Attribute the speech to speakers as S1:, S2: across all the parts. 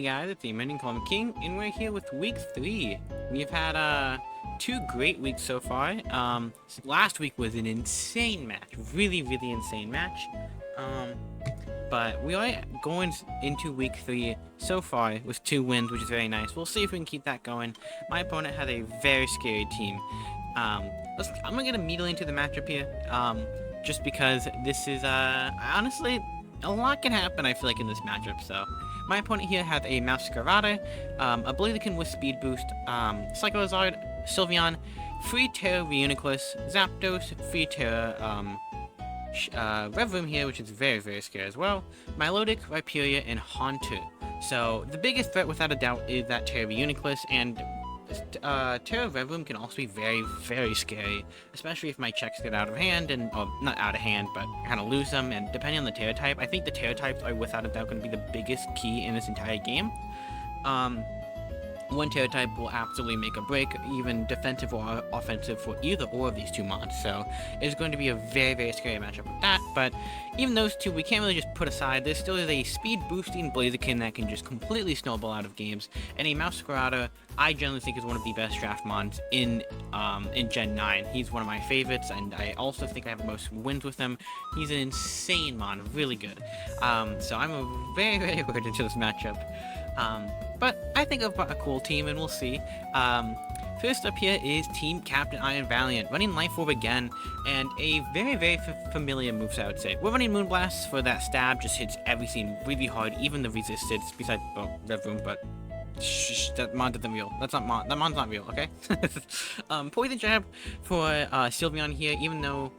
S1: Hey guys, it's the Amending Column King, and we're here with week 3. We've had 2 great weeks so far. Last week was an insane match, really insane match. But we are going into week 3 so far with 2 wins, which is very nice. We'll see if we can keep that going. My opponent has a very scary team. I'm gonna get immediately into the matchup here. Just because this is honestly a lot can happen. I feel like in this matchup, so. My opponent here has a Masquerada, a Blaziken with Speed Boost, Cyclozard, Sylveon, free TERA Reuniclus, Zapdos, free TERA, Revroom here, which is very scary as well, Milotic, Rhyperior, and Haunter. So the biggest threat without a doubt is that TERA Reuniclus, and TERA Revroom can also be very scary, especially if my checks get out of hand, and not out of hand, but kind of lose them, and depending on the TERA type, I think the TERA types are without a doubt going to be the biggest key in this entire game. One TERA type will absolutely make a break, even defensive or offensive for either or of these 2 mons, so it's going to be a very scary matchup with that. But even those 2 we can't really just put aside. There still is a speed boosting Blaziken that can just completely snowball out of games, and a Masquerada I generally think is one of the best draft mons in Gen 9. He's one of my favorites, and I also think I have the most wins with him. He's an insane mon, really good. So I'm very worried into this matchup. But I think I've got a cool team, and we'll see. First up here is Team Captain Iron Valiant, running Life Orb again, and a very familiar moveset, I would say. We're running Moonblast for that stab, just hits everything really hard, even the resistance, besides, well, Red Room, but shh, that mon isn't real. That mon's not real, okay? Poison Jab for Sylveon here, even though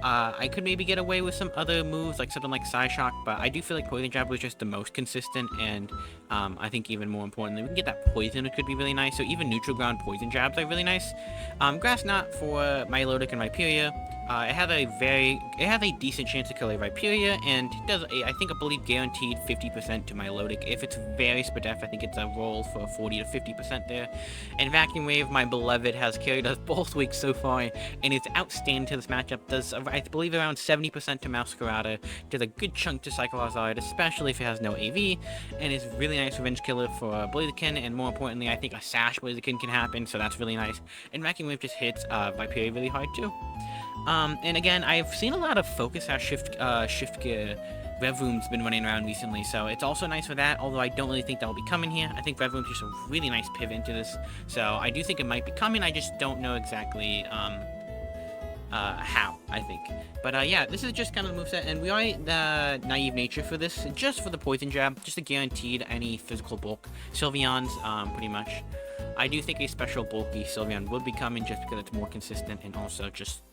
S1: I could maybe get away with some other moves, like something like Psyshock, but I do feel like Poison Jab was just the most consistent, and I think even more importantly, we can get that Poison, which could be really nice, so even Neutral Ground Poison Jabs are really nice. Grass Knot for Milotic and Rhyperior. It has a decent chance to kill a Rhyperior, and it does, I believe, guaranteed 50% to Milotic. If it's very Spadef, I think it's a roll for 40 to 50% there. And Vacuum Wave, my beloved, has carried us both weeks so far, and it's outstanding to this matchup. Does, I believe, around 70% to Masquerada, does a good chunk to Cyclozard, especially if it has no AV, and it's really nice revenge killer for Blaziken, and more importantly, I think a Sash Blaziken can happen, so that's really nice. And Vacuum Wave just hits Rhyperior really hard too. And again, I've seen a lot of Focus Sash Shift Gear Revroom's been running around recently, so it's also nice for that, although I don't really think that'll be coming here. I think Revroom's just a really nice pivot into this, so I do think it might be coming, I just don't know exactly, how, I think. But, yeah, this is just kind of the moveset, and we are the naive nature for this, just for the Poison Jab, just to guarantee any physical bulk. Sylveon's, pretty much. I do think a special bulky Sylveon would be coming, just because it's more consistent, and also just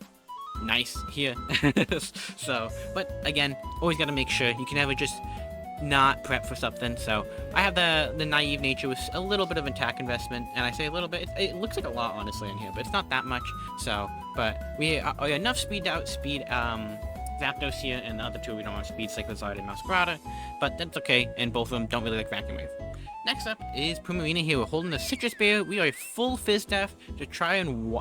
S1: nice here. So, but again, always gotta make sure you can never just not prep for something. So I have the naive nature with a little bit of attack investment, and I say a little bit, it looks like a lot honestly in here, but it's not that much. So, but we are enough speed to outspeed Zapdos here, and the other 2 we don't want to speed, Cyclozard and Masquerada, but that's okay, and both of them don't really like Vacuum Wave. Next up is Primarina here. We're holding the Citrus Bear. We are full Fizz Def to try and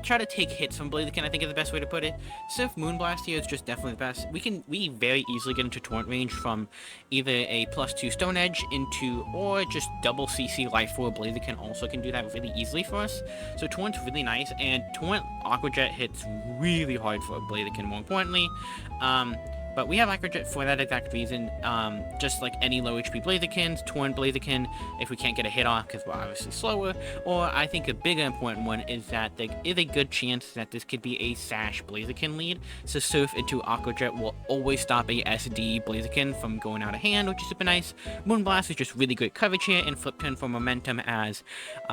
S1: try to take hits from Blaziken, I think is the best way to put it. Surf Moonblast here is just definitely the best. We very easily get into Torrent range from either a +2 Stone Edge into, or just double CC Life Orb. Blaziken also can do that really easily for us. So Torrent's really nice, and Torrent Aqua Jet hits really hard for Blaziken, more importantly. But we have Aqua Jet for that exact reason, just like any low HP Blazikens, Torrent Blaziken, if we can't get a hit off because we're obviously slower, or I think a bigger important one is that there is a good chance that this could be a Sash Blaziken lead, so Surf into Aqua Jet will always stop a SD Blaziken from going out of hand, which is super nice. Moonblast is just really great coverage here, and Flip Turn for momentum, as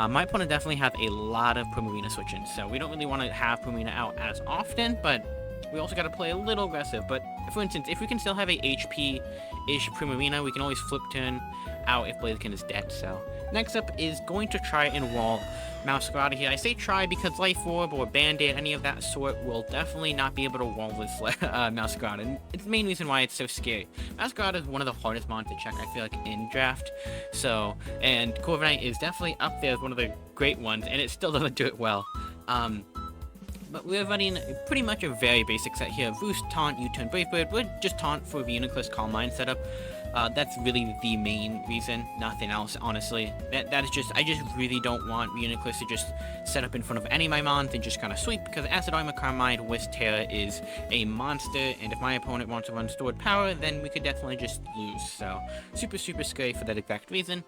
S1: my opponent definitely have a lot of Primarina switching, so we don't really want to have Primarina out as often, but we also got to play a little aggressive. But for instance, if we can still have a HP-ish Primarina, we can always Flip Turn out if Blaziken is dead. So next up is going to try and wall Masquerada here. I say try because Life Orb or Band-Aid, any of that sort, will definitely not be able to wall this Masquerada. And it's the main reason why it's so scary. Masquerada is one of the hardest mons to check, I feel like, in draft. So, and Corviknight is definitely up there as one of the great ones, and it still doesn't do it well. But we're running pretty much a very basic set here. Roost, Taunt, U-Turn, Brave Bird. We're just Taunt for Reuniclus Calm Mind setup. That's really the main reason, nothing else, honestly. That is just, I just really don't want Uniclus to just set up in front of any of my mons and just kind of sweep, because Acid Armor Carmine with TERA is a monster, and if my opponent wants to run stored power, then we could definitely just lose. So, super, super scary for that exact reason.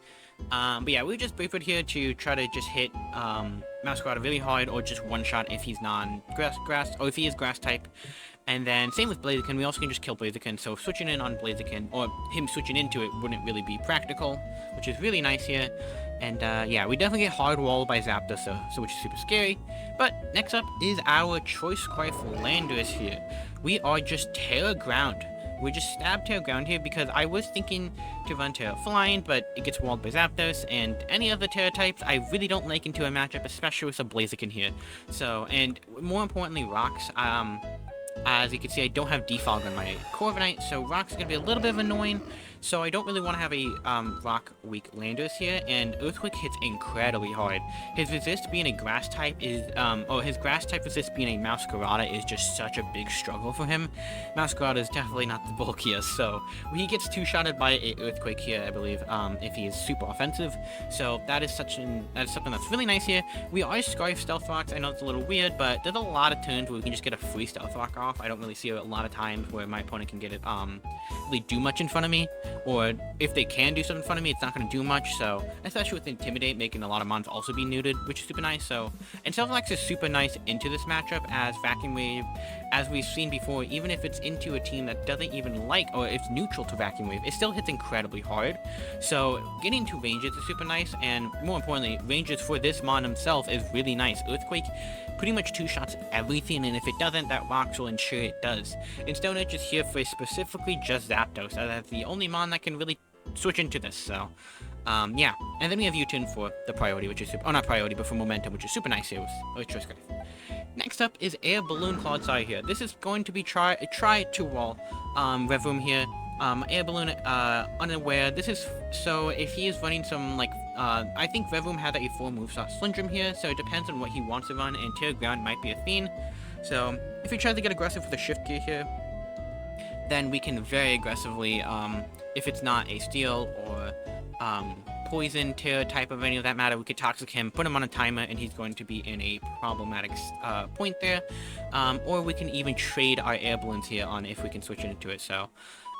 S1: But yeah, we just Brave here to try to just hit Masquerade really hard, or just one-shot if he's non-grass, or if he is grass type. And then same with Blaziken, we also can just kill Blaziken, so switching in on Blaziken, or him switching into it, wouldn't really be practical, which is really nice here. And yeah, we definitely get hard walled by Zapdos, so which is super scary. But next up is our Choice Scarf Landers here. We are just TERA Ground. We just stab TERA Ground here because I was thinking to run TERA Flying, but it gets walled by Zapdos, and any other TERA types I really don't like into a matchup, especially with a Blaziken here. So, and more importantly, Rocks. As you can see, I don't have Defog on my Corviknight, so Rock's gonna be a little bit of annoying. So I don't really want to have a Rock weak Landers here, and Earthquake hits incredibly hard. His resist being a grass type is, or his grass type resist being a Masquerada is just such a big struggle for him. Masquerada is definitely not the bulkiest, so he gets two-shotted by a Earthquake here, I believe, if he is super offensive. So that is something that's really nice here. We are Scarf Stealth Rocks. I know it's a little weird, but there's a lot of turns where we can just get a free Stealth Rock off. I don't really see a lot of times where my opponent can get it, really do much in front of me. Or if they can do something in front of me, it's not going to do much. So, especially with Intimidate, making a lot of mons also be neutered, which is super nice. So, and Stealth is super nice into this matchup, as Vacuum Wave, as we've seen before, even if it's into a team that doesn't even like, or it's neutral to Vacuum Wave, it still hits incredibly hard. So, getting to ranges is super nice, and more importantly, ranges for this mon himself is really nice. Earthquake pretty much two-shots everything, and if it doesn't, that Rocks will ensure it does. And Stone Edge is here for specifically just Zapdos, as that's the only mon that can really switch into this, so, yeah. And then we have U-Turn for the priority, which is super, oh, not priority, but for momentum, which is super nice here with Choice Scarf. Next up is Air Balloon Clodsire here. This is going to be try to wall, Rev Room here. Air Balloon, unaware. This is, so if he is running some, like, I think Rev Room had a 4 moveset Slindrum here, so it depends on what he wants to run, and TERA Ground might be a theme. So, if he tries to get aggressive with a Shift Gear here, then we can very aggressively, if it's not a Steel or, Poison TERA type of any of that matter, we could Toxic him, put him on a timer, and he's going to be in a problematic, point there. Or we can even trade our Air Balloons here on if we can switch it into it, so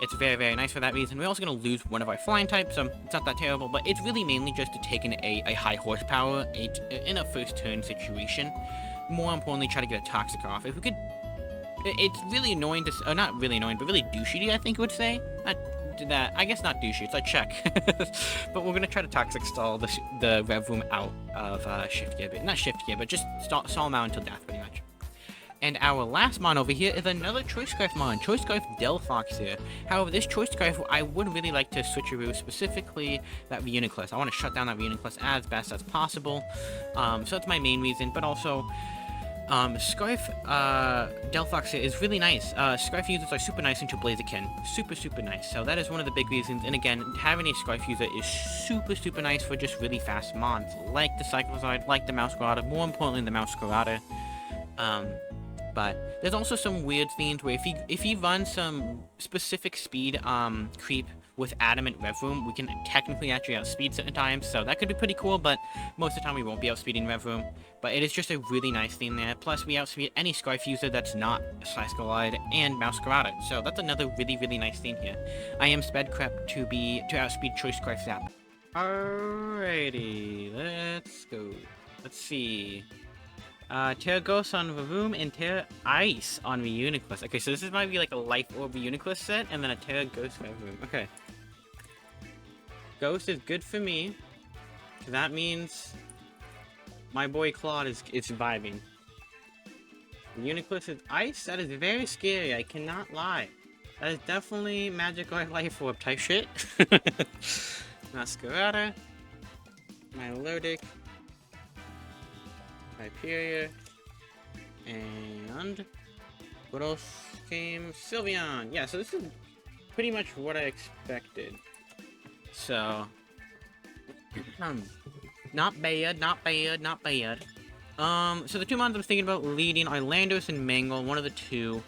S1: it's very, very nice for that reason. We're also going to lose one of our flying types, so it's not that terrible, but it's really mainly just to take in a high horsepower in a first turn situation. More importantly, try to get a Toxic off. If we could, it's really annoying to, not really annoying, but really douchey, I think I would say. Not that, I guess not douchey, it's like check. But we're going to try to Toxic stall the Rev Room out of Shift Gear, but not Shift Gear, but just stall him out until death, pretty much. And our last mon over here is another Choice Scarf mon, Choice Scarf Delphox here. However, this Choice Scarf, I would really like to switcheroo, specifically that Uniclus. I want to shut down that Uniclus as best as possible. So that's my main reason, but also, Scarf Delphox here is really nice. Scarf users are super nice into Blaziken. Super, super nice. So that is one of the big reasons. And again, having a Scarf user is super, super nice for just really fast mons, like the Cyclozard, like the Masquerada, more importantly the Masquerada. But there's also some weird themes where if he runs some specific speed creep with Adamant Rev Room, we can technically actually outspeed certain times, so that could be pretty cool, but most of the time we won't be outspeeding Rev Room. But it is just a really nice theme there. Plus, we outspeed any Scarf user that's not Slicegalide and Masquerada, so that's another really, really nice theme here. I am sped crept to outspeed Choice Scarf Zap. Alrighty, let's go. Let's see. TERA Ghost on Vavoom and TERA Ice on Uniclus. Okay, so this might be like a Life Orb Uniclus set, and then a TERA Ghost Vavoom. Okay. Ghost is good for me. So that means my boy Claude is vibing. Uniclus is Ice? That is very scary, I cannot lie. That is definitely Magic or Life Orb type shit. Masquerada. Milotic. Hyperior, and what else came? Sylveon! Yeah, so this is pretty much what I expected. So, not bad, not bad, not bad. So the two mons I'm thinking about leading are Landos and Mangle, one of the two.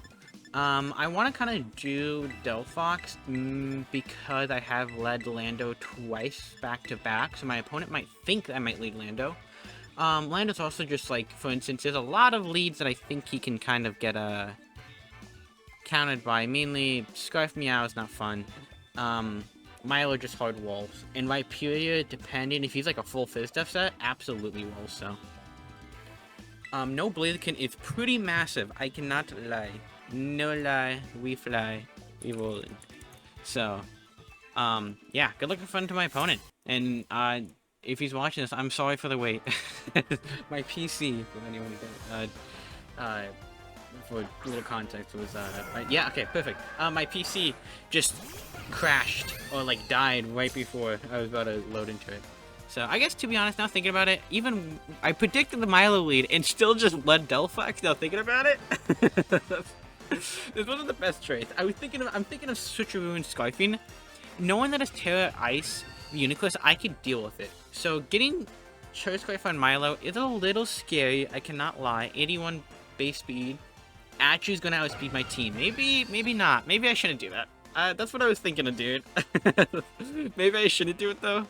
S1: I want to kind of do Delphox because I have led Lando twice back to back, so my opponent might think I might lead Lando. Lando's also just like, for instance, there's a lot of leads that I think he can kind of get countered by. Mainly, Scarf Meow is not fun. Milo just hard walls. And Rhyperior, depending if he's like a full Fizz Def set, absolutely walls, so. No Blaziken is pretty massive. I cannot lie. No lie. We fly. We rolling. So, yeah, good luck and fun to my opponent. And, if he's watching this, I'm sorry for the wait. My PC, for anyone for little context, was, yeah, okay, perfect. My PC just crashed, or, like, died right before I was about to load into it. So, I guess, to be honest, now thinking about it, even, I predicted the Milo lead, and still just led Delphox, now thinking about it. This wasn't the best trade. I'm thinking of Switcheroo and Scarfing. Knowing that it's TERA Ice, Uniclus, I could deal with it. So getting Charizard on Milo is a little scary, I cannot lie. 81 base speed. Achu's gonna outspeed my team. Maybe not. Maybe I shouldn't do that. That's what I was thinking of, dude. Maybe I shouldn't do it, though.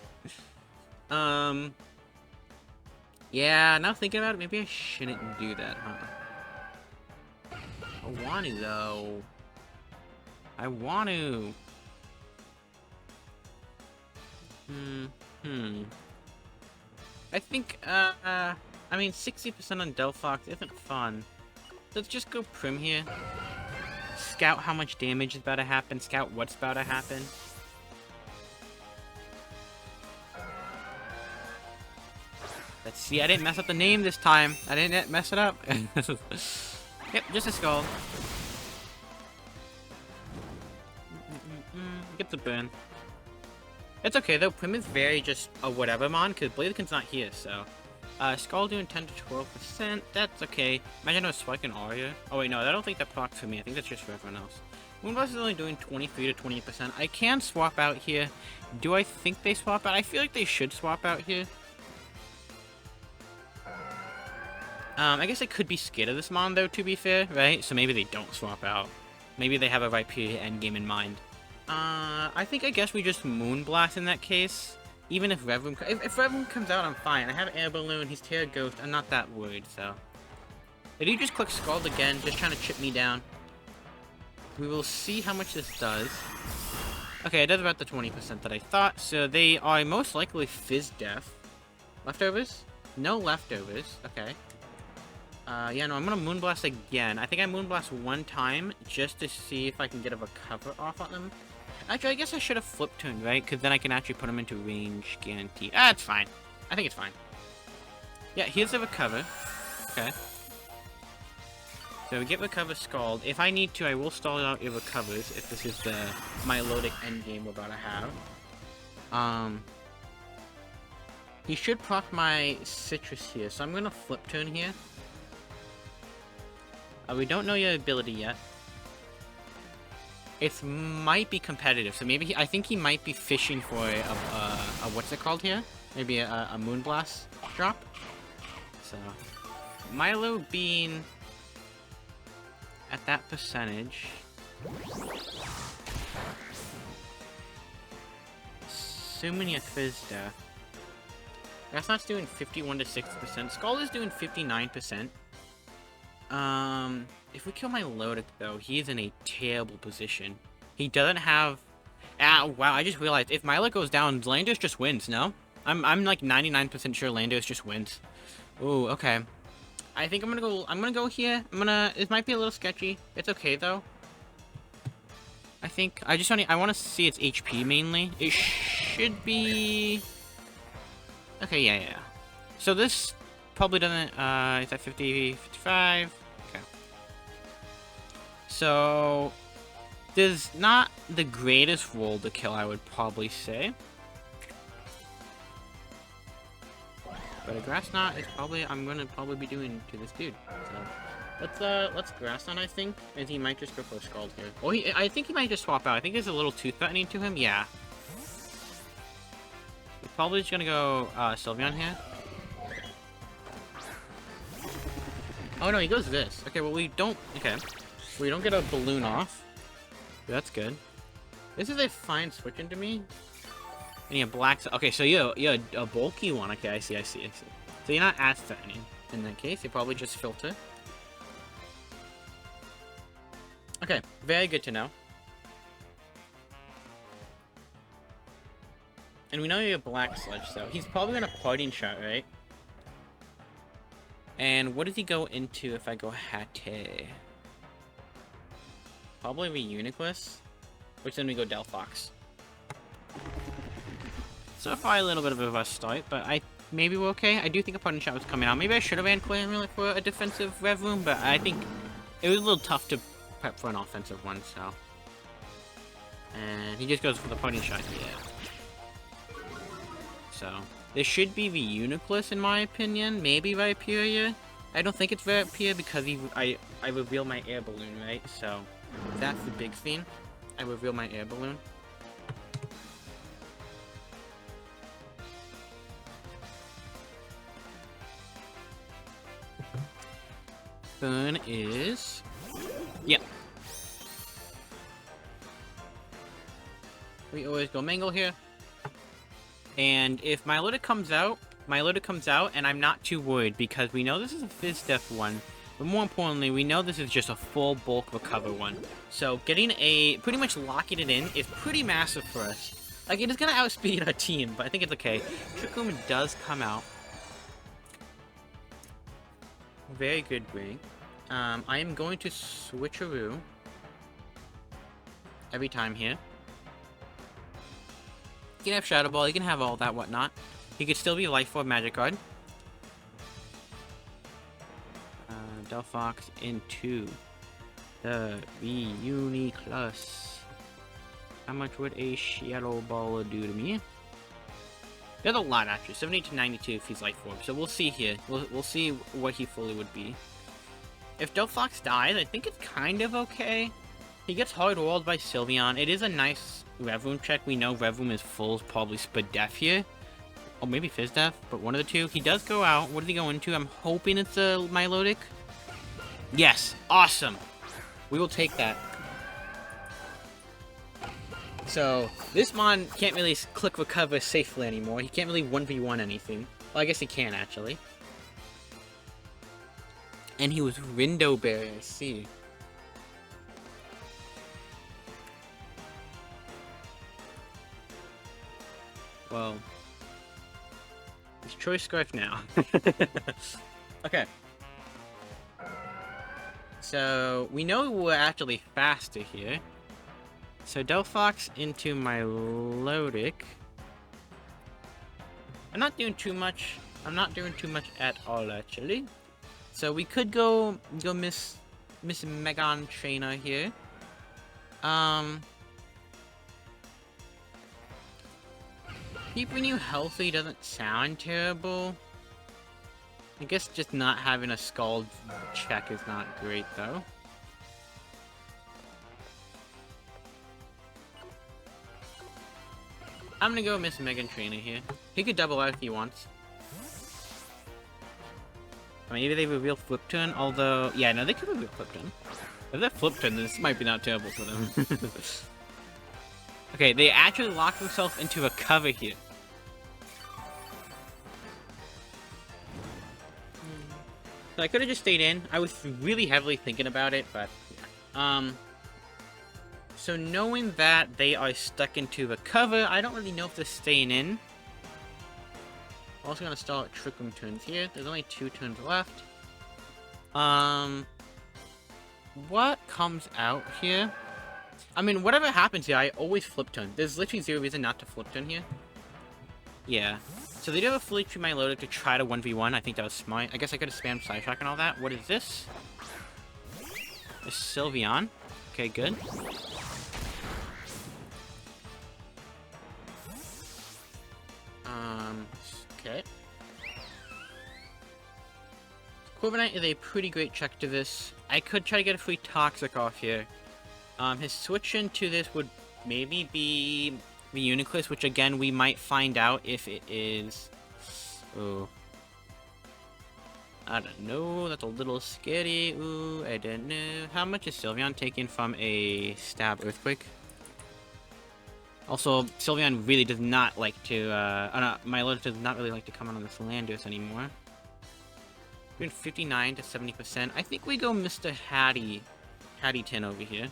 S1: Yeah, now thinking about it, maybe I shouldn't do that, huh? I want to, though. I want to. I think, I mean, 60% on Delphox isn't fun. Let's just go Prim here. Scout how much damage is about to happen. Scout what's about to happen. Let's see, I didn't mess up the name this time. I didn't mess it up. Yep, just a skull. Get the burn. It's okay though, Prim is very just a whatever mon, because Blaziken's not here, so. Skull doing 10 to 12%, that's okay. Imagine I was Spike and Aria. Oh wait, no, I don't think that procs for me, I think that's just for everyone else. Moonblast is only doing 23 to 20%. I can swap out here. Do I think they swap out? I feel like they should swap out here. I guess I could be scared of this mon though, to be fair, right? So maybe they don't swap out. Maybe they have a Rhyperior endgame in mind. I guess we just Moonblast in that case. Even if Revroom, if Revroom comes out, I'm fine. I have Air Balloon, he's TERA Ghost, I'm not that worried, so. Did he just click Scald again, just trying to chip me down? We will see how much this does. Okay, it does about the 20% that I thought, so they are most likely Fizz Def. Leftovers? No leftovers, okay. Yeah, no, I'm gonna Moonblast again. I think I Moonblast one time, just to see if I can get a recover off on them. Actually, I guess I should have flip tuned, right? Because then I can actually put them into range guarantee. Ah, it's fine. I think it's fine. Yeah, here's the recover. Okay. So we get recover Scald. If I need to, I will stall out your recovers if this is the Milotic endgame we're about to have. He should proc my Citrus here, so I'm gonna flip tune here. We don't know your ability yet. It might be competitive, so maybe I think he might be fishing for a what's it called here? Maybe a Moonblast drop. So Milo being at that percentage, assuming a Fizz Def. That's not doing 51 to 60%. Skull is doing 59%. If we kill my Lodic, though, he's in a terrible position. He doesn't have... Ah, wow, I just realized, if Milo goes down, Landos just wins, no? I'm like 99% sure Landos just wins. Ooh, okay. I think I'm gonna go here. It might be a little sketchy. It's okay, though. I want to see its HP, mainly. It should be... Okay, yeah. So this probably doesn't, it's at 50, 55. Okay. So, there's not the greatest role to kill, I would probably say. But a Grass Knot is probably, I'm gonna probably be doing to this dude. So, let's Grass Knot, I think. And he might just go for a Scald here. Or I think he might just swap out. I think it's a little too threatening to him, yeah. We're probably just gonna go, Sylveon here. Oh no, he goes this. Okay, well we don't... Okay. We don't get a balloon off. That's good. This is a fine switch into me. And you have black. Okay, so you're a bulky one. Okay, I see. So you're not as threatening. In that case, you probably just filter. Okay, very good to know. And we know you're a black sludge, so he's probably gonna parting shot, right? And what does he go into if I go Hatte? Probably the Uniclus, which then we go Delphox. So far a little bit of a rough start, but maybe we're okay. I do think a parting shot was coming out. Maybe I should have ran Clear for a defensive Rev Room, but I think it was a little tough to prep for an offensive one, so. And he just goes for the parting shot here. So, this should be the Uniclus in my opinion, maybe Viperia. I don't think it's Viperia because I reveal my air balloon, right? So, that's the big thing. I reveal my air balloon. Burn is... yeah. We always go Mangle here. And if Milotic comes out, and I'm not too worried because we know this is a Fizz Def one. But more importantly, we know this is just a full bulk recover one. So getting pretty much locking it in is pretty massive for us. Like, it is going to outspeed our team, but I think it's okay. Trick Room does come out. Very good ring. I am going to switcheroo every time here. He can have Shadow Ball, he can have all that whatnot. He could still be Life Orb Magic Card. Delphox into the Uniclus. How much would a Shadow Ball do to me? There's a lot actually. 70 to 92 if he's Life Orb. So we'll see here. We'll see what he fully would be. If Delphox dies, I think it's kind of okay. He gets hard rolled by Sylveon. It is a nice Rev Room check. We know Rev Room is full, probably Spadef here. Or maybe Fizz Def, but one of the two. He does go out. What does he go into? I'm hoping it's a Milotic. Yes, awesome. We will take that. So, this Mon can't really click recover safely anymore. He can't really 1v1 anything. Well, I guess he can, actually. And he was Window Berry, I see. Well, it's Choice Scarf now. Okay. So, we know we're actually faster here. So, Delphox into Milotic. I'm not doing too much. I'm not doing too much at all, actually. So, we could go Miss Megan Trainer here. Keeping you healthy doesn't sound terrible. I guess just not having a Scald check is not great, though. I'm gonna go Miss Megan Trainer here. He could double out if he wants. I mean, maybe they reveal Flip Turn, although... yeah, no, they could reveal Flip Turn. If they're Flip Turn, this might be not terrible for them. Okay, they actually lock themselves into a cover here. So I could have just stayed in. I was really heavily thinking about it, but... so knowing that they are stuck into the cover, I don't really know if they're staying in. Also gonna start Trick Room turns here. There's only 2 turns left. What comes out here? I mean, whatever happens here, I always flip turn. There's literally 0 reason not to flip turn here. Yeah. So they do have a fully true Milotic to try to 1v1. I think that was smart. I guess I could have spammed Side Shock and all that. What is this? This Sylveon. Okay, good. Okay. Corviknight is a pretty great check to this. I could try to get a free Toxic off here. His switch into this would maybe be the Uniclus, which again, we might find out if it is... oh. I don't know. That's a little scary. Ooh, I don't know. How much is Sylveon taking from a stab earthquake? Also, Sylveon really does not like to, no, Milotic does not really like to come out on this Landorus anymore. We're 59 to 70%. I think we go Mr. Hattie-tin over here.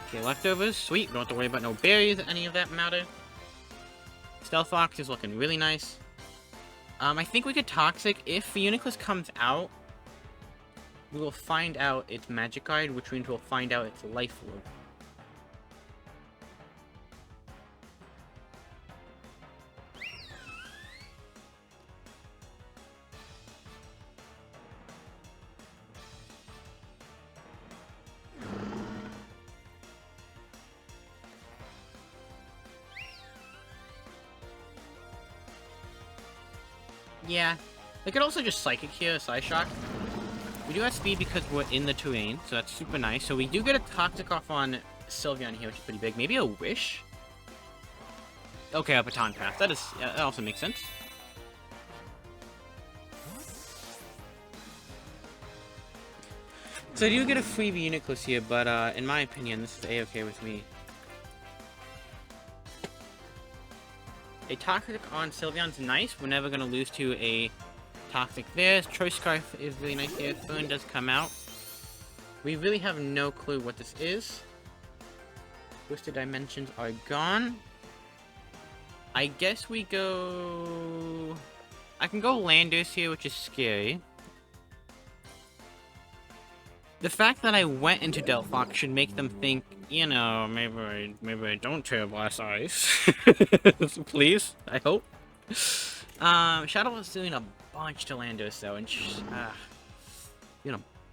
S1: Okay, leftovers. Sweet. Don't have to worry about no berries or any of that matter. Stealth Fox is looking really nice. I think we could Toxic. If Uniclus comes out, we will find out its Magic Guide, which means we'll find out its Life Orb. Yeah, they could also just Psychic here, Psyshock. We do have speed because we're in the terrain, so that's super nice. So we do get a Toxic off on Sylveon here, which is pretty big. Maybe a Wish? Okay, a Baton Pass. That also makes sense. So I do get a free Uniclus here, but in my opinion, this is A-okay with me. A Toxic on Sylveon's nice. We're never going to lose to a Toxic there. Choice Scarf is really nice here. Fern does come out. We really have no clue what this is. Twisted Dimensions are gone. I guess we go... I can go Landorus here, which is scary. The fact that I went into Delphox should make them think, you know, maybe I don't Tera Blast Ice. Please, I hope. Shadow was doing a bunch to Landorus though, and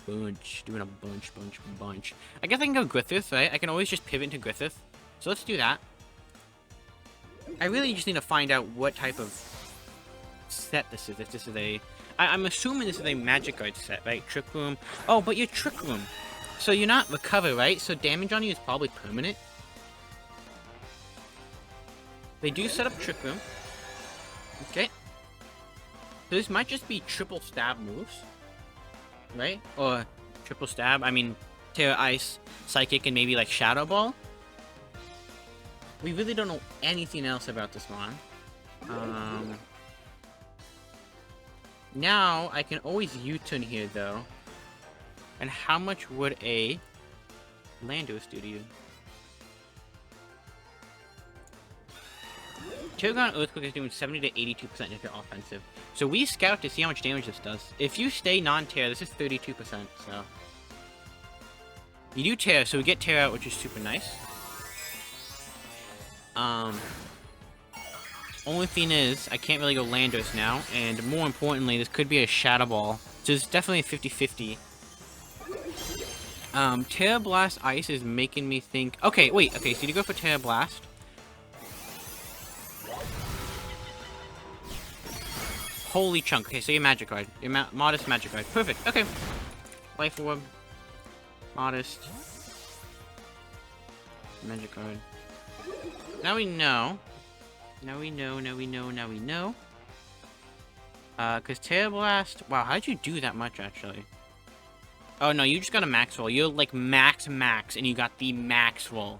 S1: doing a bunch. I guess I can go Griffith, right? I can always just pivot into Griffith. So let's do that. I really just need to find out what type of set this is. If this is a... I'm assuming this is a Magic Guard set, right? Trick Room. Oh, but you're Trick Room. So you're not Recover, right? So damage on you is probably permanent. They do set up Trick Room. Okay. So this might just be triple stab moves. Right? Or triple stab. I mean, Tera Ice, Psychic, and maybe like Shadow Ball. We really don't know anything else about this one. Now, I can always U-turn here, though. And how much would a Landorus do to you? Terragon Earthquake is doing 70 to 82% if you're offensive. So we scout to see how much damage this does. If you stay non-Terra, this is 32%, so... You do Terra, so we get Terra out, which is super nice. Only thing is, I can't really go Landorus now, and more importantly, this could be a Shadow Ball. So it's definitely a 50-50. Tera Blast Ice is making me think... Okay, wait, okay, so you go for Tera Blast. Holy chunk. Okay, so you're Magic Guard. You're Modest Magic Guard. Perfect, okay. Life Orb. Modest. Magic Guard. Now we know. Now we know. Cause Tera Blast... Wow, how'd you do that much, actually? Oh, no, you just got a max roll. You're, like, max, and you got the max roll.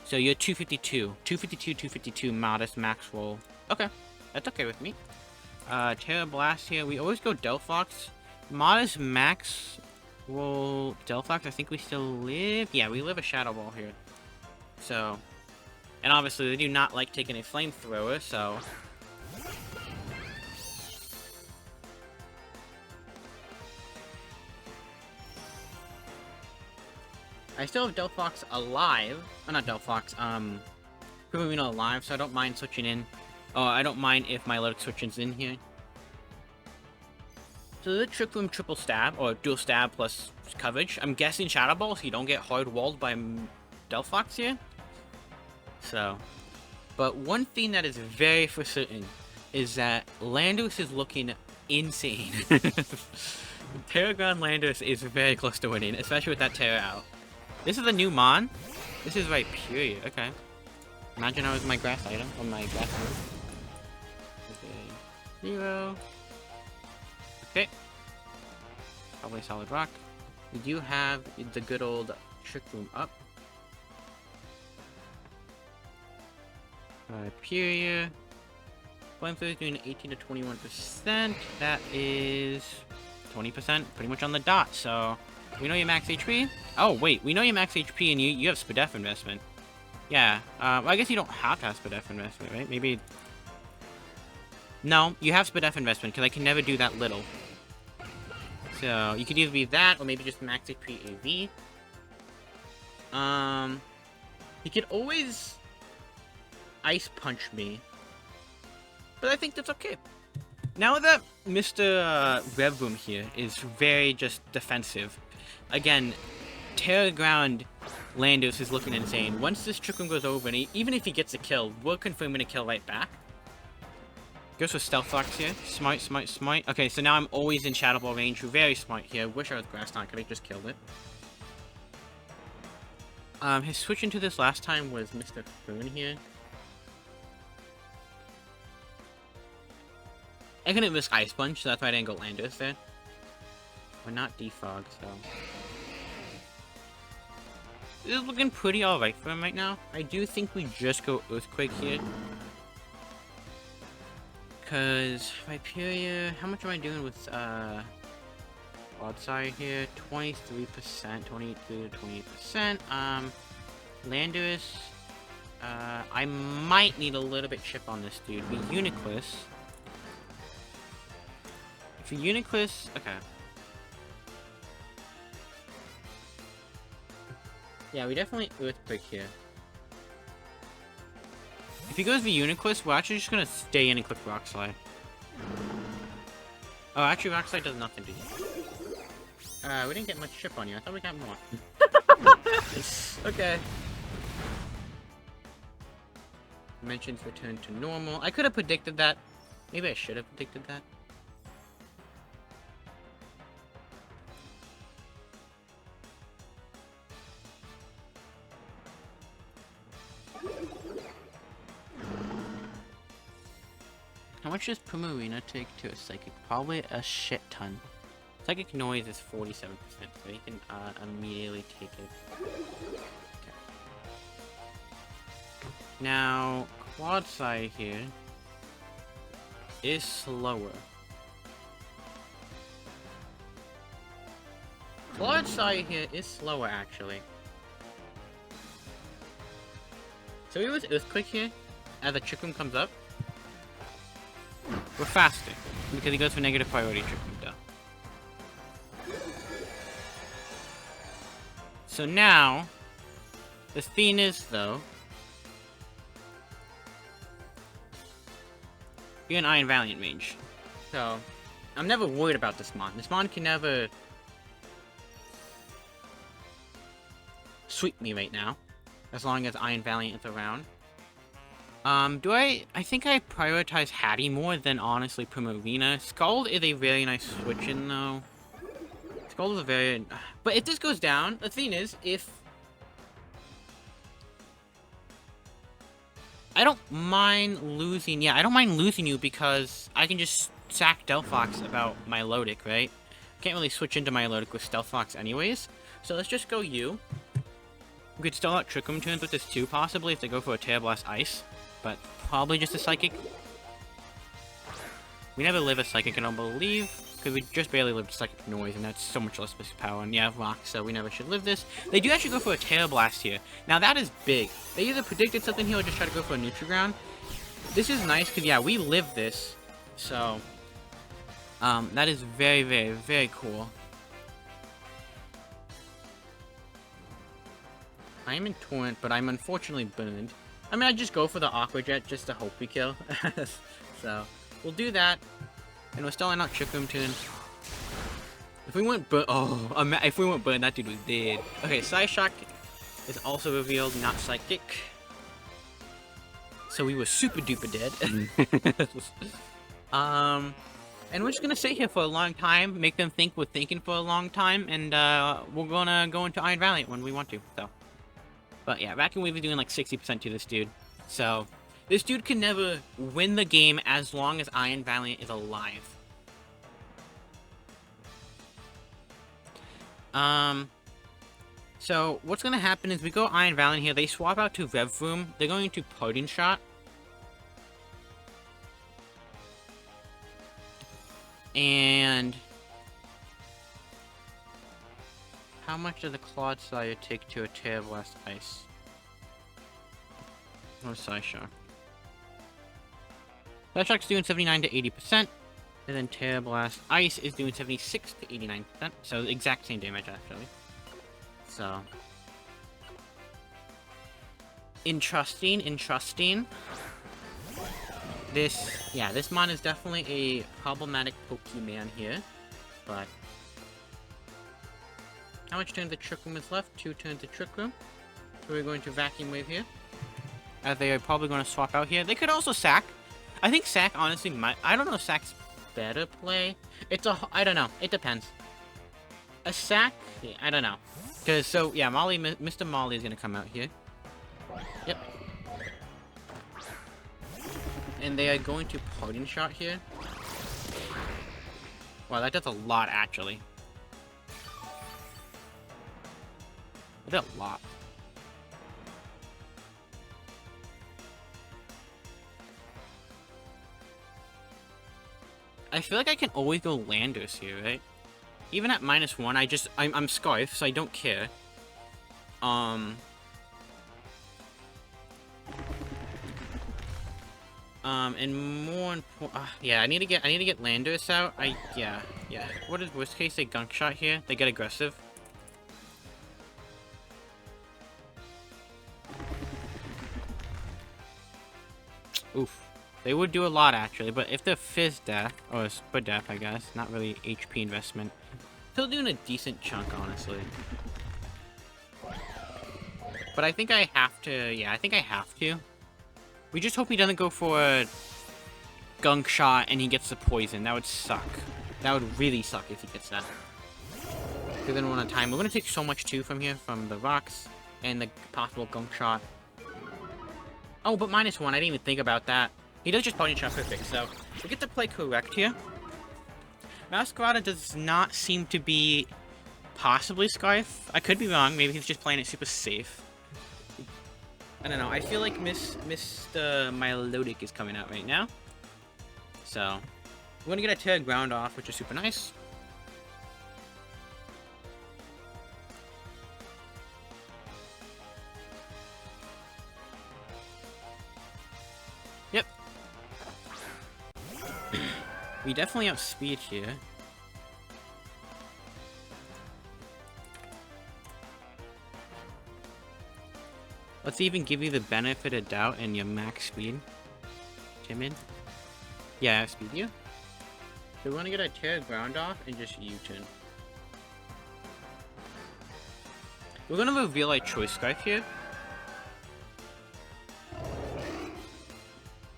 S1: So you're 252. 252, modest max roll. Okay, that's okay with me. Tera Blast here. We always go Delphox. Modest max roll Delphox. I think we still live... Yeah, we live a Shadow Ball here. So... And obviously, they do not like taking a Flamethrower, so... I still have Delphox alive. Oh, not Delphox, Purina alive, so I don't mind switching in. Oh, I don't mind if my Milotic switches in here. So the Trick Room triple stab, or dual stab plus coverage. I'm guessing Shadow Ball, so you don't get hard walled by Delphox here. So, but one thing that is very for certain is that Landorus is looking insane. Terragon Landorus is very close to winning, especially with that Terra out. This is a new mon? This is Viperia, okay. Imagine I was my grass item, or my grass move. Okay, 0. Okay. Probably solid rock. We do have the good old Trick Room up. Viperia. Flamethrower is doing 18 to 21%. That is 20%, pretty much on the dot, so... We know your max HP? Oh, wait, we know your max HP and you have SPDF investment. Yeah, well, I guess you don't have to have SPDF investment, right? Maybe... No, you have SPDF investment, because I can never do that little. So, you could either be that, or maybe just max HP AV. You could always... Ice Punch me. But I think that's okay. Now that Mr. Rev Room here is very just defensive, again, TERA Ground Landos is looking insane. Once this Trick Room goes over, and even if he gets a kill, we're confirming a kill right back. Goes for Stealth Fox here. Smite, smite, smite. Okay, so now I'm always in Shadow Ball range. Very smart here. Wish I was Grass Knot, could I just killed it. His switch into this last time was Mr. Foon here. I couldn't risk Ice Punch, so that's why I didn't go Landos there. We're not defog, so... This is looking pretty alright for him right now. I do think we just go Earthquake here. Because Viperia... How much am I doing with, Broadsire here? 23%, 23 to 28%. Landorus... I might need a little bit chip on this dude. With Uniclus... For Uniclus, okay. Yeah, we definitely Earthquake here. If he goes for Uniclus, we're actually just gonna stay in and click Rock Slide. Oh, actually, Rock Slide does nothing to you. We didn't get much chip on you. I thought we got more. Okay. Dimensions return to normal. I could have predicted that. Maybe I should have predicted that. How much does Primarina take to a Psychic? Probably a shit ton. Psychic Noise is 47%, so you can immediately take it. Okay. Now, Quadsire here is slower. Quadsire here is slower, actually. So he was Earthquake here, as the Trick Room comes up. We're faster, because he goes for negative priority Trick Room down. So now, the thing is, though, you're an Iron Valiant range. So, I'm never worried about this mon. This mon can never sweep me right now, as long as Iron Valiant is around. I think I prioritize Hattie more than, honestly, Primarina. Scald is a very nice switch-in, though. Scald is a very... But if this goes down, the thing is, if... I don't mind losing... Yeah, I don't mind losing you because I can just sack Delphox about my Milotic, right? Can't really switch into my Milotic with Stealth Fox anyways. So let's just go you. We could still out Trick Room turns with this too, possibly, if they go for a Terra Blast Ice. But probably just a Psychic. We never live a Psychic, I don't believe. Because we just barely lived Psychic Noise, and that's so much less basic power. And yeah, Rock, so we never should live this. They do actually go for a Terra Blast here. Now that is big. They either predicted something here or just try to go for a Neutral Ground. This is nice, because yeah, we live this. So, that is very, very, very cool. I am in Torrent, but I'm unfortunately burned. I mean, I just go for the Aqua Jet just to hope we kill. So, we'll do that. And we're still in our Trick Room turn. If we went burn, if we went burn, that dude was dead. Okay, Psyshock is also revealed, not Psychic. So we were super duper dead. And we're just gonna sit here for a long time, make them think we're thinking for a long time, and we're gonna go into Iron Valiant when we want to, so. But yeah, Vacuum Wave is doing like 60% to this dude. So, this dude can never win the game as long as Iron Valiant is alive. So, what's gonna happen is we go Iron Valiant here, they swap out to Rev Room, they're going to Parting Shot. And how much does the Clawed Slayer take to a TERA Blast Ice? Or Psyshock? Psyshock's doing 79 to 80%, and then TERA Blast Ice is doing 76 to 89%, so the exact same damage actually. So, interesting. This mon is definitely a problematic Pokemon here, but how much turns the Trick Room is left? 2 turns the Trick Room. So we're going to Vacuum Wave here, as they are probably going to swap out here. They could also Sack. I think Sack honestly might. I don't know if Sack's better play. I don't know. It depends. A Sack, yeah, I don't know. Cause so yeah, Mr. Molly is gonna come out here. Yep. And they are going to Parting Shot here. Wow, that does a lot, actually. That did a lot. I feel like I can always go Landos here, right? Even at -1, I'm Scarf, so I don't care. And more important, yeah, I need to get Landos out. Yeah. What is worst case? They Gunk Shot here. They get aggressive. Oof. They would do a lot actually, but if they're Fizz Death or Spud Death, I guess, not really HP investment. Still doing a decent chunk, honestly. But I think I have to. Yeah, I think I have to. We just hope he doesn't go for a Gunk Shot and he gets the poison. That would suck. That would really suck if he gets that. Because then we're on time. We're going to take so much too from here, from the rocks and the possible Gunk Shot. Oh, but -1. I didn't even think about that. He does just Parting Shot perfect, so we get to play correct here. Masquerada does not seem to be possibly Scarf. I could be wrong. Maybe he's just playing it super safe. I don't know. I feel like Mr. Melodic is coming out right now. So, we're going to get a TERA Ground off, which is super nice. Yep. We definitely outspeed here. Let's even give you the benefit of doubt in your max speed. Timid. Yeah, I outspeed you. So we want to get a TERA Ground off and just U-turn. We're going to reveal our Choice Scarf here.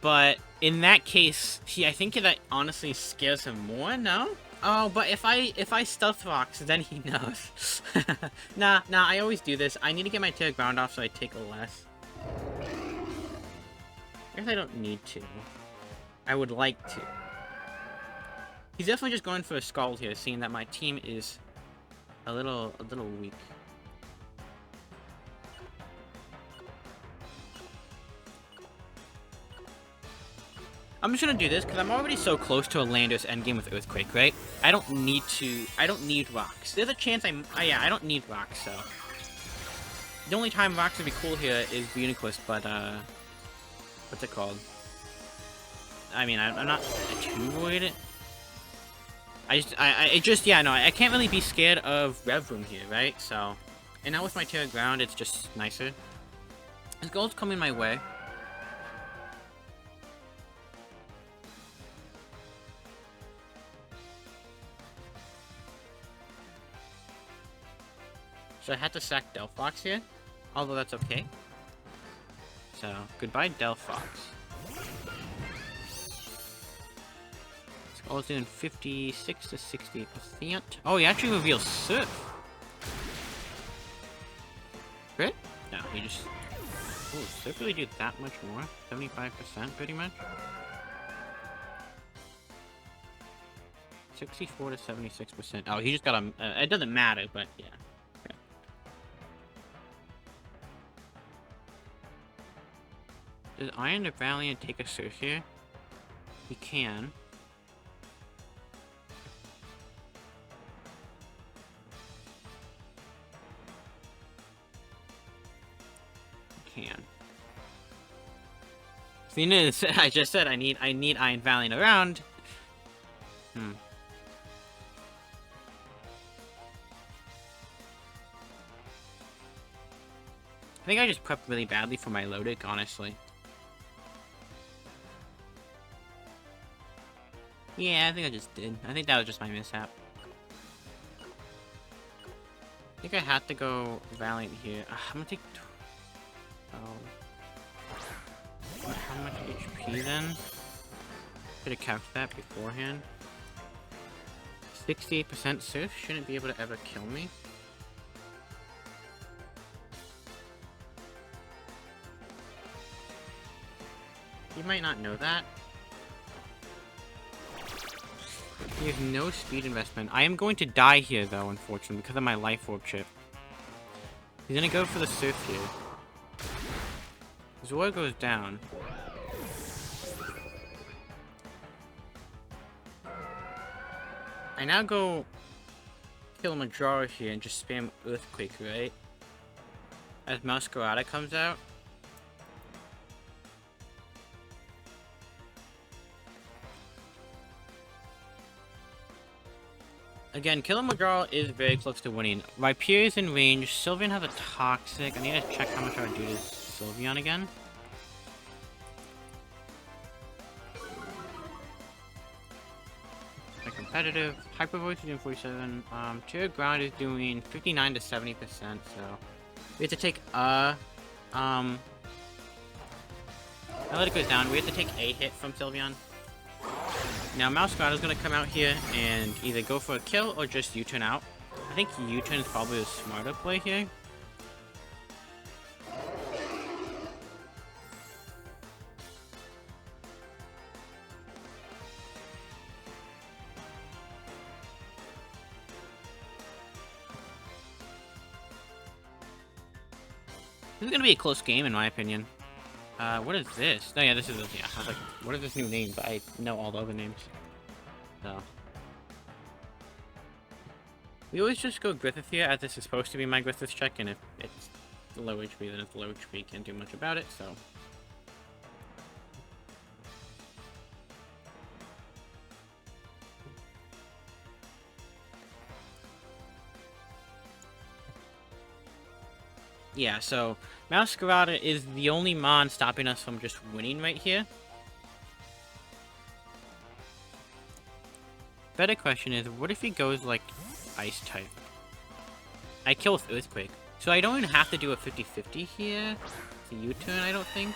S1: But in that case, I think that honestly scares him more, no? Oh, but if I Stealth Rocks, then he knows. Nah, I always do this. I need to get my TERA Ground off so I take less. I guess I don't need to. I would like to. He's definitely just going for a Scald here, seeing that my team is a little weak. I'm just gonna do this because I'm already so close to a Landos endgame with Earthquake, right? I don't need rocks. There's a chance I don't need rocks, so. The only time rocks would be cool here is Uniquest, but, what's it called? I mean, I'm not too worried. I can't really be scared of Rev Room here, right? So, and now with my TERA Ground, it's just nicer. His gold's coming my way. So I had to sack Delphox here, although that's okay. So, goodbye Delphox. Let's I was doing 56 to 60%. Oh, he actually reveals Surf. Right? No, he just... Oh, Surf really did that much more? 75% pretty much? 64 to 76%. Oh, he just got a... it doesn't matter, but yeah. Okay. Does Iron the Valiant take a Surf here? He can. Thing is, I just said I need Iron Valiant around. I think I just prepped really badly for my Lodic, honestly. Yeah, I think I just did. I think that was just my mishap. I think I had to go Valiant here. I'm gonna take... How much HP then? Could have calculated that beforehand. 68% Surf shouldn't be able to ever kill me. You might not know that. He has no speed investment. I am going to die here though, unfortunately, because of my life orb chip. He's gonna go for the Surf here. Zora goes down. I now go kill Majora here and just spam Earthquake, right? As Masquerada comes out. Again, killing Majora is very close to winning. Rhyperior is in range. Sylveon has a Toxic. I need to check how much I would do to Sylveon again. Competitive. Hyper Voice is doing 47. TERA Ground is doing 59 to 70%, so we have to take now that it goes down, we have to take a hit from Sylveon. Now Masquerada is gonna come out here and either go for a kill or just U-turn out. I think U-turn is probably a smarter play here. This is gonna be a close game in my opinion. What is this? Oh yeah, this is, yeah, I was like, what is this new name? But I know all the other names. So. We always just go Griffith here, as this is supposed to be my Griffith check, and if it's low HP, then it's low HP, can't do much about it, so. Yeah, so Masquerada is the only mon stopping us from just winning right here. Better question is, what if he goes like Ice type? I kill with Earthquake. So I don't even have to do a 50-50 here. It's a U-turn, I don't think.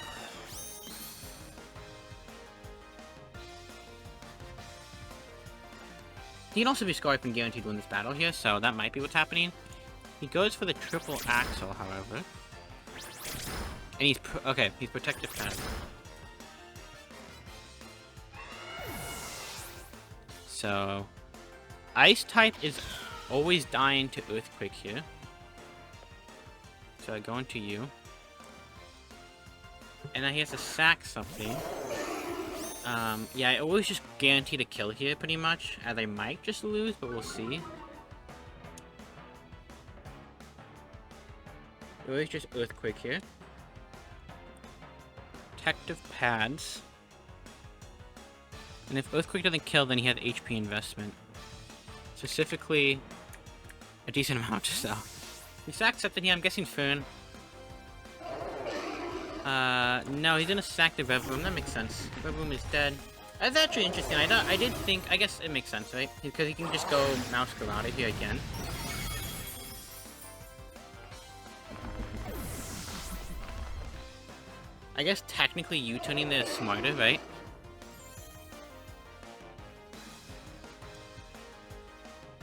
S1: He can also be Scarf and guaranteed to win this battle here, so that might be what's happening. He goes for the triple axle, however. And he's okay, he's protective pad. So Ice type is always dying to Earthquake here. So I go into you. And then he has to sack something. Yeah, I always just guarantee to kill here pretty much, as I might just lose, but we'll see. Always just Earthquake here. Protective pads. And if Earthquake doesn't kill, then he has HP investment. Specifically, a decent amount, so. He sacks something here, I'm guessing Fern. No, he's gonna sack the Rev Room, that makes sense. Rev Room is dead. That's actually interesting, I did think, I guess it makes sense, right? Because he can just go Masquerada here again. I guess technically U-turning there is smarter, right?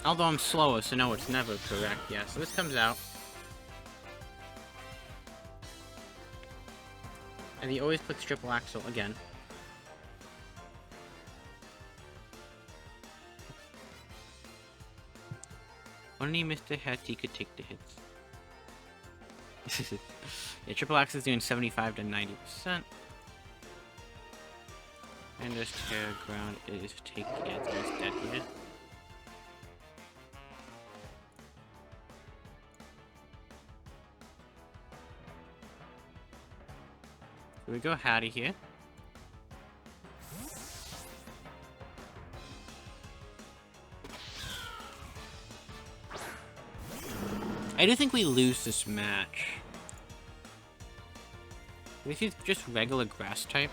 S1: Although I'm slower, so no, it's never correct. Yeah, so this comes out. And he always clicks triple axle again. Only Mr. Hattie could take the hits. Yeah, triple axle is doing 75 to 90%. And this TERA ground is taking it. It's dead here. So we go Hattie here. I do think we lose this match. This is just regular grass type.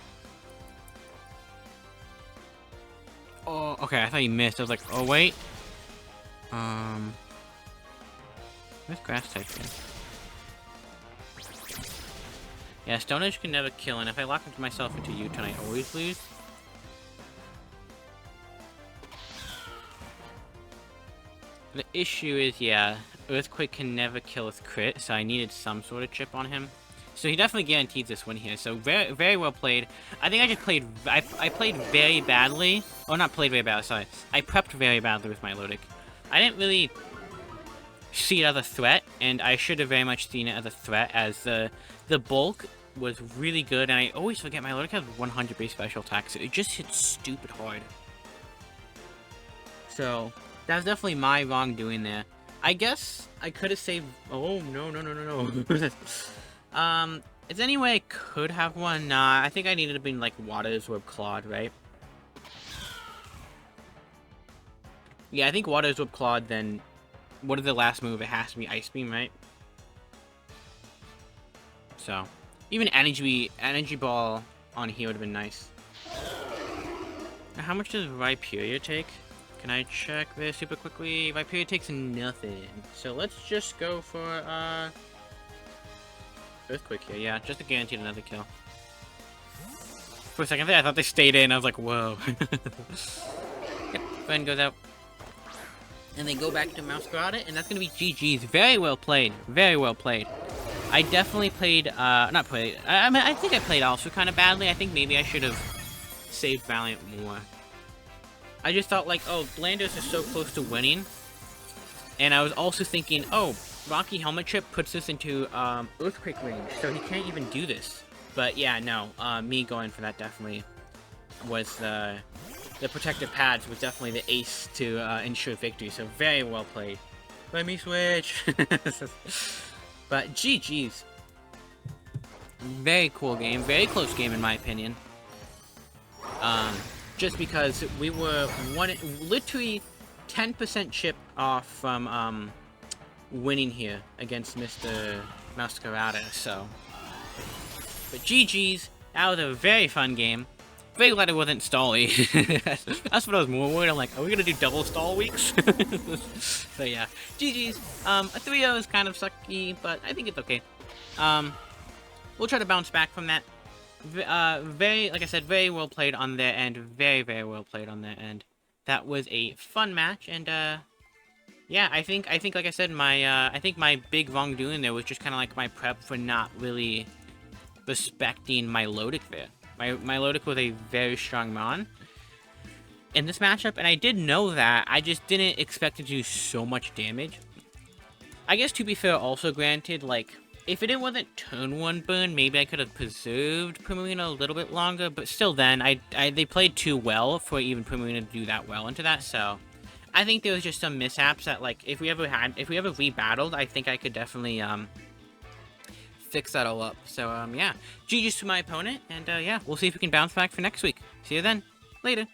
S1: Oh, okay, I thought you missed. I was like, oh wait. Where's grass type here? Yeah, Stone Edge can never kill, and if I lock myself into U-turn, I always lose. The issue is, yeah, Earthquake can never kill with crit, so I needed some sort of chip on him. So he definitely guaranteed this win here, so very, very well played. I think I just played, I played very badly. Oh, not played very badly, sorry. I prepped very badly with my Lodic. I didn't really see it as a threat, and I should have very much seen it as a threat, as the bulk was really good, and I always forget my Lodic has 100 base special attack, so it just hits stupid hard. So that was definitely my wrongdoing there. I guess I could have saved. Oh no. Is there any way I could have one? Nah, I think I needed to be like Waters or Claude, right? Yeah, I think Waters or Claude. Then what is the last move? It has to be Ice Beam, right? So even Energy Ball on here would have been nice. Now, how much does Viperia take? Can I check this super quickly? Viperia takes nothing. So let's just go for Earthquake here. Yeah, just to guarantee another kill. For a second there, I thought they stayed in. I was like, whoa. Yep, Gwen goes out. And they go back to Mouse Garada, and that's going to be GG's. Very well played. Very well played. I definitely played, not played, I mean, I think I played also kind of badly. I think maybe I should have saved Valiant more. I just thought, like, oh, Landos is so close to winning. And I was also thinking, oh, Rocky Helmet Trip puts us into Earthquake range, so he can't even do this. But yeah, no, me going for that definitely was the protective pads was definitely the ace to ensure victory. So very well played. Let me switch. But GG's. Very cool game, very close game in my opinion. Just because we were literally 10% chip off from winning here against Mr. Masquerada, so. But GG's, that was a very fun game. Very glad it wasn't stally. That's what I was more worried. I'm like, are we gonna do double stall weeks? So yeah, GG's. A 3-0 is kind of sucky, but I think it's okay. We'll try to bounce back from that. Very, like I said, very well played on their end. Very, very well played on their end. That was a fun match, and yeah, I think, like I said, I think my big wrongdoing there was just kind of like my prep for not really respecting my Lodic there. My Lodic was a very strong Mon in this matchup, and I did know that. I just didn't expect it to do so much damage. I guess, to be fair, also granted, like, if it wasn't turn 1 burn, maybe I could have preserved Primarina a little bit longer, but still then, they played too well for even Primarina to do that well into that, so I think there was just some mishaps that, like, if we ever rebattled, I think I could definitely, fix that all up. So, yeah, GG's to my opponent, and, yeah, we'll see if we can bounce back for next week. See you then. Later.